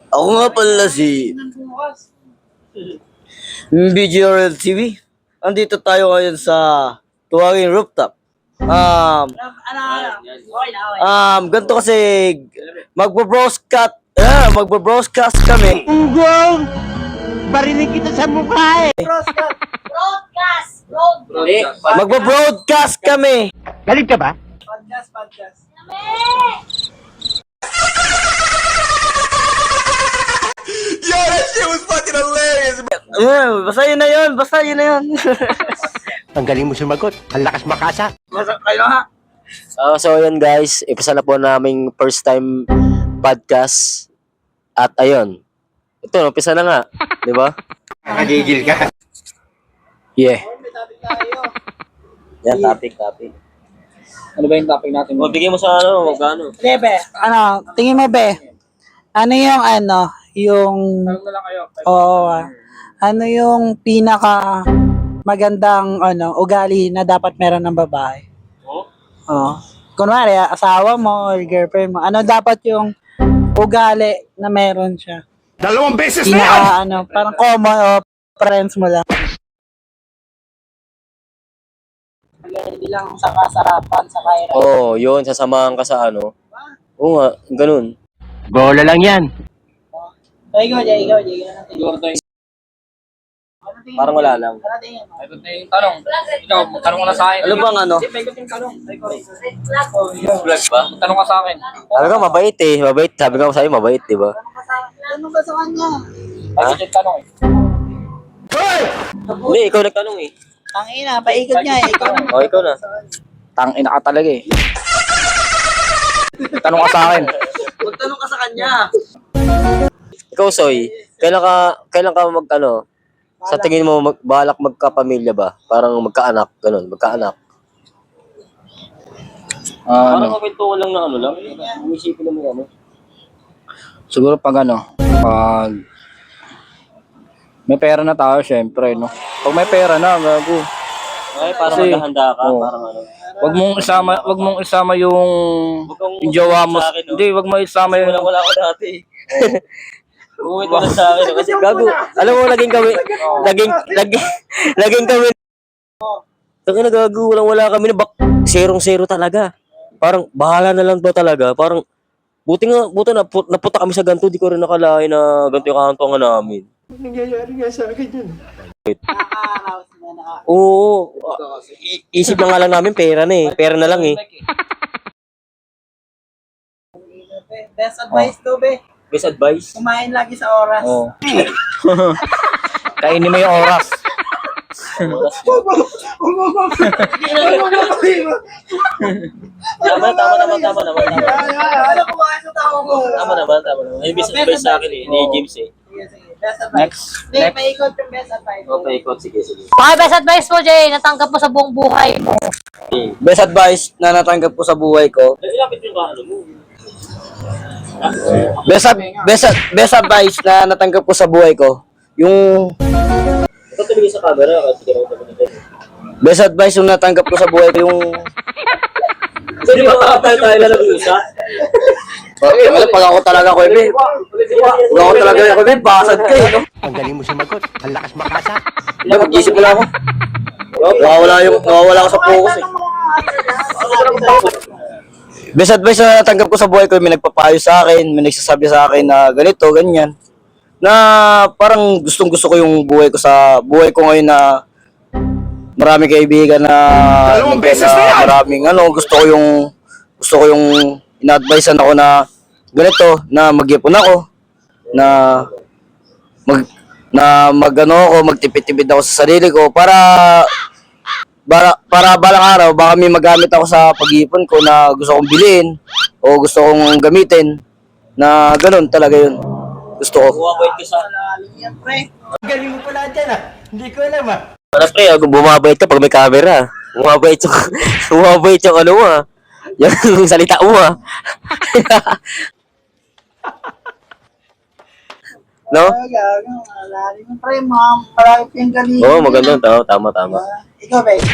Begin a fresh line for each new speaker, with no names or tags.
Ako nga pala si BGRL TV. Andito tayo ngayon sa Tuwaging Rooftop. Ganito kasi magbo-broadcast kami.
Ugong! Barinig kita sa mukha eh!
Broadcast.
Magbo-broadcast kami.
Galit ka ba?
Podcast.
Basta yun na yun.
Ang galing mo sumagot. Ang lakas makasa.
Kayo ha?
So yun guys, ipasa na po naming first time podcast. At ayun. Ito, umpisa na nga. Di ba?
Nagigil ka.
Yeah.
Yan, topic.
Ano ba yung topic natin?
O, bigyan mo sa magkano.
Bebe, tingin mo be, yung,
Tanong na lang kayo.
ano yung pinaka magandang, ugali na dapat meron ng babae? Oo. Kunwari, asawa mo or girlfriend mo, ano dapat yung ugali na meron siya?
2 beses na yan!
Pinaka, parang common o friends mo lang. Hindi lang sa kasarapan, sa kairan.
Oo, yun, sasamahan ka sa ano. Oo nga, ganun.
Bola lang yan.
Ikaw.
Siguro tayo.
Parang wala lang.
Ito na yung tanong. Ikaw, magtanong ka na sa akin.
Ano bang ano?
Hindi, pwede yung tanong.
Vlog ba?
Magtanong ka sa akin.
Talaga mabait eh. Mabait. Sabi ko sa'yo, mabait, di ba?
Ano ba sa kanya?
Bakit yung tanong eh?
Hindi, ikaw nagtanong eh.
Tangina, paikot niya eh. Ikaw na.
O, ikaw na.
Tangina ka talaga eh. Tanong ka sa akin.
Magtanong ka sa kanya.
Ikaw, Soy, kailan ka sa tingin mo balak magkapamilya ba? Parang magkaanak, ganun, magkaanak. Parang kapintuan lang na ano lang. Umisipin naman ano.
Siguro pag pag may pera na tayo, syempre, no? Pag may pera na, gago.
Ay, parang
Kasi-
maghahanda ka,
Oo.
parang ano.
Wag mong isama yung jowa mo.
sa akin, no?
Hindi, wag mo isama yung
Wala ko dati. Uwi ko na sa akin. Kasi gago, alam mo, naging kami. Tangin na gago, wala kami na zero talaga. Parang bahala na lang to talaga. Parang buti napunta kami sa ganito, di ko rin nakalain na ganito yung kahantungan namin.
Nangyayari nga sa akin yun.
Nakaka-arouse na.
Oo. Isip na nga lang namin pera na eh. Pera na lang eh.
Best advice to be,
Best advice.
kumain lagi sa oras.
Oh. Kainin mo yung oras.
Tama naman.
Ano kumain sa tao ko?
Tama naman. May best advice sa akin eh. Ni James eh.
Sige. Best advice. Hindi, paikot yung best advice.
Okay, ikot. Sige.
Okay, best advice mo, Jay. Natanggap mo sa buong buhay mo.
Best advice na natanggap ko sa buhay ko.
Lapit yung ano mo.
Best advice na natanggap ko sa buhay ko. Yung
Ikaw tumingin sa camera. Kasi ka naman.
best advice yung natanggap ko sa buhay ko yung
Hindi ba tayo na nag-uusap?
pag ako talaga ko eh. Pag ako talaga ko eh, basad ka eh. No?
Ang galing mo sumagot. Ang lakas makasa.
Hindi, mag-isip ko lang ako. Nawawala ako sa focus eh. Best advice na natanggap ko sa buhay ko, may nagpapayo sa akin, may nagsasabi sa akin na ganito, ganyan. Na parang gustong-gusto ko yung buhay ko ngayon na maraming kaibigan na
Dalawang beses na yan!
maraming gusto ko yung ina-advisean ako na ganito, na mag-ipon ako, na magtipid-tipid ako sa sarili ko para balang araw baka may magamit ako sa pag-iipon ko na gusto kong bilhin o gusto kong gamitin na ganoon talaga yun. Gusto ko.
Bumabait ka sa...
Ang galing mo pala dyan ah. Hindi ko alam ah.
Para pre, bumabait ka pag may camera. Bumabait yung ano mo ah. Yung salita mo ah. No?
Malalim yung pre, ma'am. Marami kayong galing.
Oo, maganda. Tama.
Ikaw, babe.